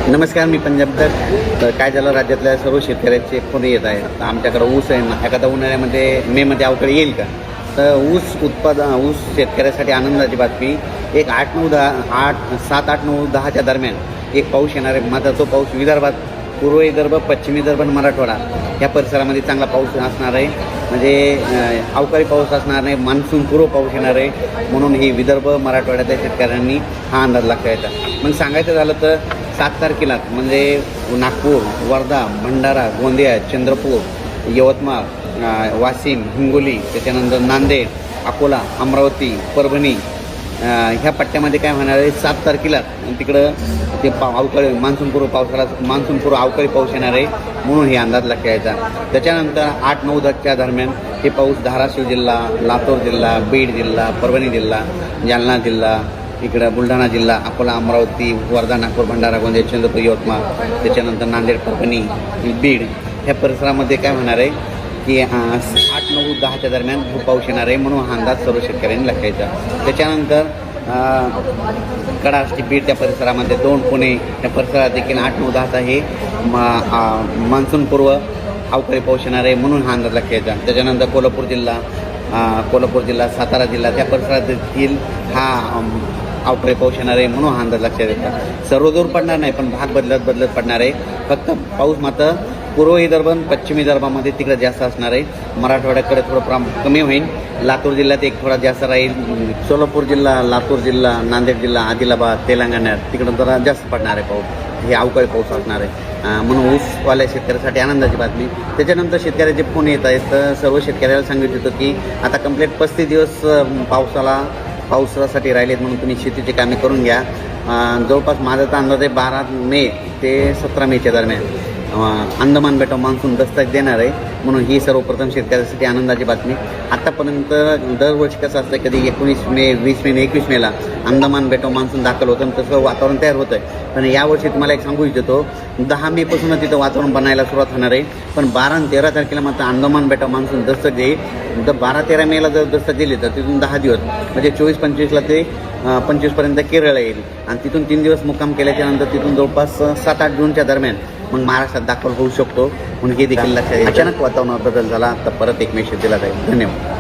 नमस्कार, मी पंजाबकर. तर काय झालं, राज्यातल्या सर्व शेतकऱ्याचे फोन येत आहेत. आमच्याकडं ऊस आहे ना, एखादा उन्हाळ्यामध्ये मेमध्ये अवकाळी येईल का? तर ऊस शेतकऱ्यासाठी आनंदाची बातमी. एक 7, 8, 9, 10च्या दरम्यान एक पाऊस येणार आहे. मात्र तो पाऊस विदर्भात, पूर्व विदर्भ, पश्चिम विदर्भ आणि मराठवाडा या परिसरामध्ये चांगला पाऊस असणार आहे. म्हणजे अवकाळी पाऊस असणार नाही, मान्सून पूर्व पाऊस येणार आहे. म्हणून ही विदर्भ, मराठवाड्यातल्या शेतकऱ्यांनी हा अंदाज लागता येतात. मग सांगायचं झालं तर 7 तारखेला म्हणजे नागपूर, वर्धा, भंडारा, गोंदिया, चंद्रपूर, यवतमाळ, वाशिम, हिंगोली, त्याच्यानंतर नांदेड, अकोला, अमरावती, परभणी ह्या पट्ट्यामध्ये काय होणार आहे, 7 तारखेला तिकडं ते अवकाळी मान्सूनपूर्व अवकाळी पाऊस येणार आहे. म्हणून हे अंदाज लागता यायचा. त्याच्यानंतर 8, 9, 10च्या दरम्यान हे पाऊस धाराशिव जिल्हा, लातूर जिल्हा, बीड जिल्हा, परभणी जिल्हा, जालना जिल्हा, इकडं बुलढाणा जिल्हा, अकोला, अमरावती, वर्धा, नागपूर, भंडारा, गोंदिया, चंद्रपूर, यवतमाळ, त्याच्यानंतर नांदेड, परभणी, बीड ह्या परिसरामध्ये काय होणार आहे की 8, 9, 10च्या दरम्यान खूप पाऊस येणार आहे. म्हणून हा अंदाज सर्व शेतकऱ्यांनी लक्षायचा. त्याच्यानंतर कडाष्टी, बीड त्या परिसरामध्ये 2, पुणे या परिसरात देखील 8, 9, 10चा हे मान्सूनपूर्व अवकाळी पाऊस येणार आहे. म्हणून हा अंदाज लक्षायचा. त्याच्यानंतर कोल्हापूर जिल्हा, सातारा जिल्हा त्या परिसरात देखील हा अवकाळी पाऊस येणार आहे. म्हणून हा अंदाज लक्षात येतात. सर्वदूर पडणार नाही, पण भाग बदलत पडणार आहे. फक्त पाऊस मात्र पूर्व विदर्भ आणि पश्चिम विदर्भामध्ये तिकडे जास्त असणार आहे. मराठवाड्याकडे थोडं कमी होईल. लातूर जिल्ह्यात एक थोडा जास्त राहील. सोलापूर जिल्हा, लातूर जिल्हा, नांदेड जिल्हा, आदिलाबाद, तेलंगणा तिकडं जरा जास्त पडणार आहे पाऊस. हे अवकाळी पाऊस असणार आहे. म्हणून ऊसवाल्या शेतकऱ्यासाठी आनंदाची बातमी. त्याच्यानंतर शेतकऱ्याचे फोन येत आहेत. तर सर्व शेतकऱ्याला सांगितलं होतं की आता कंप्लीट 35 दिवस पावसासाठी राहिलेत. म्हणून तुम्ही शेतीची कामे करून घ्या. जवळपास माझा तर अंदाज आहे 12 मे ते 17 मेच्या दरम्यान अंदमान बेटाव मान्सून दस्तक देणार आहे. म्हणून ही सर्वप्रथम शेतकऱ्यासाठी आनंदाची बातमी. आत्तापर्यंत दरवर्षी कसं असतं, कधी 19 मे, 20 मे, 21 मेला अंदमान बेटाव मान्सून दाखल होतं आणि तसं वातावरण तयार होतं आहे. पण यावर्षी तुम्हाला एक सांगू इच्छितो, 10 मेपासूनच तिथं वातावरण बनायला सुरुवात होणार आहे. पण 12 आणि 13 तारखेला मात्र अंदमान बेटाव मान्सून दस्तक देईल. तर 12-13 मेला जर दस्तक दिली तर तिथून 10 दिवस म्हणजे 24-25ला ते 25पर्यंत केरळ येईल. आणि तिथून 3 दिवस मुक्काम केल्याच्यानंतर तिथून जवळपास 7-8 जूनच्या दरम्यान मग महाराष्ट्रात दाखल होऊ शकतो. म्हणून हे देखील लक्षात. अचानक वातावरणात बदल झाला तर परत एक मेसेज दिला जाईल. धन्यवाद.